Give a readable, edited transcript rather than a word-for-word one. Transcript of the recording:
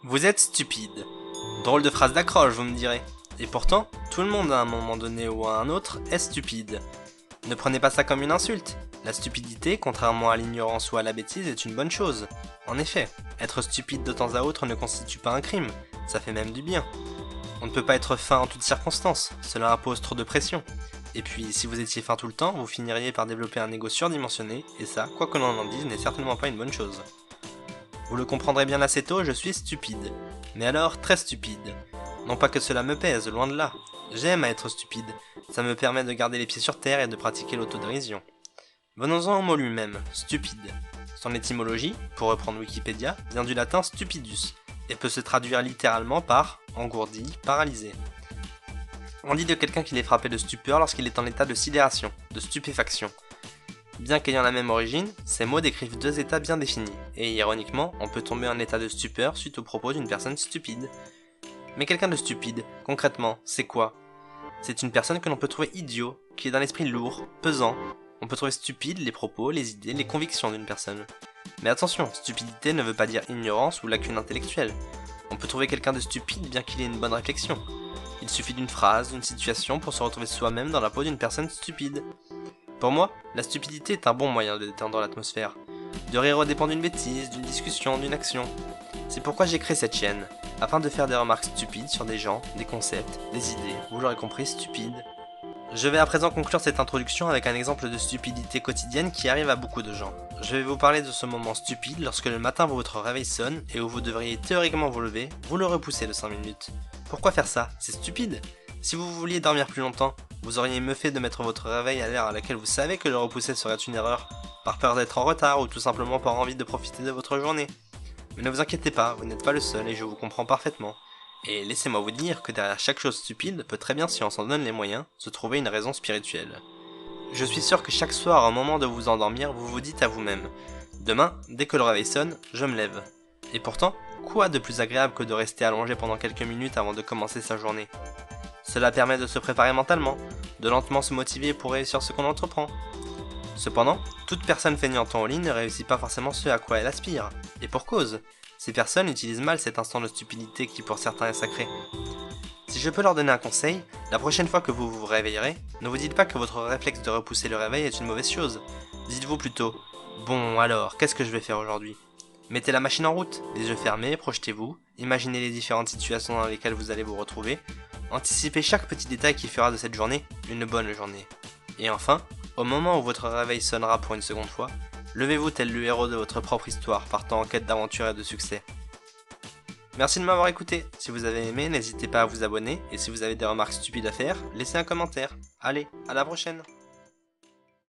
Vous êtes stupide. Drôle de phrase d'accroche, vous me direz. Et pourtant, tout le monde à un moment donné ou à un autre est stupide. Ne prenez pas ça comme une insulte. La stupidité, contrairement à l'ignorance ou à la bêtise, est une bonne chose. En effet, être stupide de temps à autre ne constitue pas un crime, ça fait même du bien. On ne peut pas être fin en toutes circonstances, cela impose trop de pression. Et puis, si vous étiez fin tout le temps, vous finiriez par développer un ego surdimensionné, et ça, quoi que l'on en dise, n'est certainement pas une bonne chose. Vous le comprendrez bien assez tôt, je suis stupide. Mais alors, très stupide. Non pas que cela me pèse, loin de là. J'aime à être stupide, ça me permet de garder les pieds sur terre et de pratiquer l'autodérision. Venons-en au mot lui-même, stupide. Son étymologie, pour reprendre Wikipédia, vient du latin stupidus, et peut se traduire littéralement par engourdi, paralysé. On dit de quelqu'un qu'il est frappé de stupeur lorsqu'il est en état de sidération, de stupéfaction. Bien qu'ayant la même origine, ces mots décrivent deux états bien définis, et ironiquement, on peut tomber en état de stupeur suite aux propos d'une personne stupide. Mais quelqu'un de stupide, concrètement, c'est quoi? C'est une personne que l'on peut trouver idiot, qui est d'un esprit lourd, pesant. On peut trouver stupide les propos, les idées, les convictions d'une personne. Mais attention, stupidité ne veut pas dire ignorance ou lacune intellectuelle. On peut trouver quelqu'un de stupide bien qu'il ait une bonne réflexion. Il suffit d'une phrase, d'une situation pour se retrouver soi-même dans la peau d'une personne stupide. Pour moi, la stupidité est un bon moyen de détendre l'atmosphère. De rire au dépend d'une bêtise, d'une discussion, d'une action. C'est pourquoi j'ai créé cette chaîne, afin de faire des remarques stupides sur des gens, des concepts, des idées, vous l'aurez compris, stupides. Je vais à présent conclure cette introduction avec un exemple de stupidité quotidienne qui arrive à beaucoup de gens. Je vais vous parler de ce moment stupide lorsque le matin votre réveil sonne et où vous devriez théoriquement vous lever, vous le repoussez de 5 minutes. Pourquoi faire ça? C'est stupide. Si vous vouliez dormir plus longtemps, vous auriez mieux fait de mettre votre réveil à l'heure à laquelle vous savez que le repousser serait une erreur, par peur d'être en retard ou tout simplement par envie de profiter de votre journée. Mais ne vous inquiétez pas, vous n'êtes pas le seul et je vous comprends parfaitement. Et laissez-moi vous dire que derrière chaque chose stupide peut très bien, si on s'en donne les moyens, se trouver une raison spirituelle. Je suis sûr que chaque soir, au moment de vous endormir, vous vous dites à vous-même « Demain, dès que le réveil sonne, je me lève ». Et pourtant, quoi de plus agréable que de rester allongé pendant quelques minutes avant de commencer sa journée? Cela permet de se préparer mentalement, de lentement se motiver pour réussir ce qu'on entreprend. Cependant, toute personne feignante en ligne ne réussit pas forcément ce à quoi elle aspire, et pour cause. Ces personnes utilisent mal cet instant de stupidité qui pour certains est sacré. Si je peux leur donner un conseil, la prochaine fois que vous vous réveillerez, ne vous dites pas que votre réflexe de repousser le réveil est une mauvaise chose. Dites-vous plutôt « Bon alors, qu'est-ce que je vais faire aujourd'hui ?» Mettez la machine en route, les yeux fermés, projetez-vous, imaginez les différentes situations dans lesquelles vous allez vous retrouver, anticipez chaque petit détail qui fera de cette journée une bonne journée. Et enfin, au moment où votre réveil sonnera pour une seconde fois, levez-vous tel le héros de votre propre histoire, partant en quête d'aventure et de succès. Merci de m'avoir écouté, si vous avez aimé, n'hésitez pas à vous abonner, et si vous avez des remarques stupides à faire, laissez un commentaire. Allez, à la prochaine!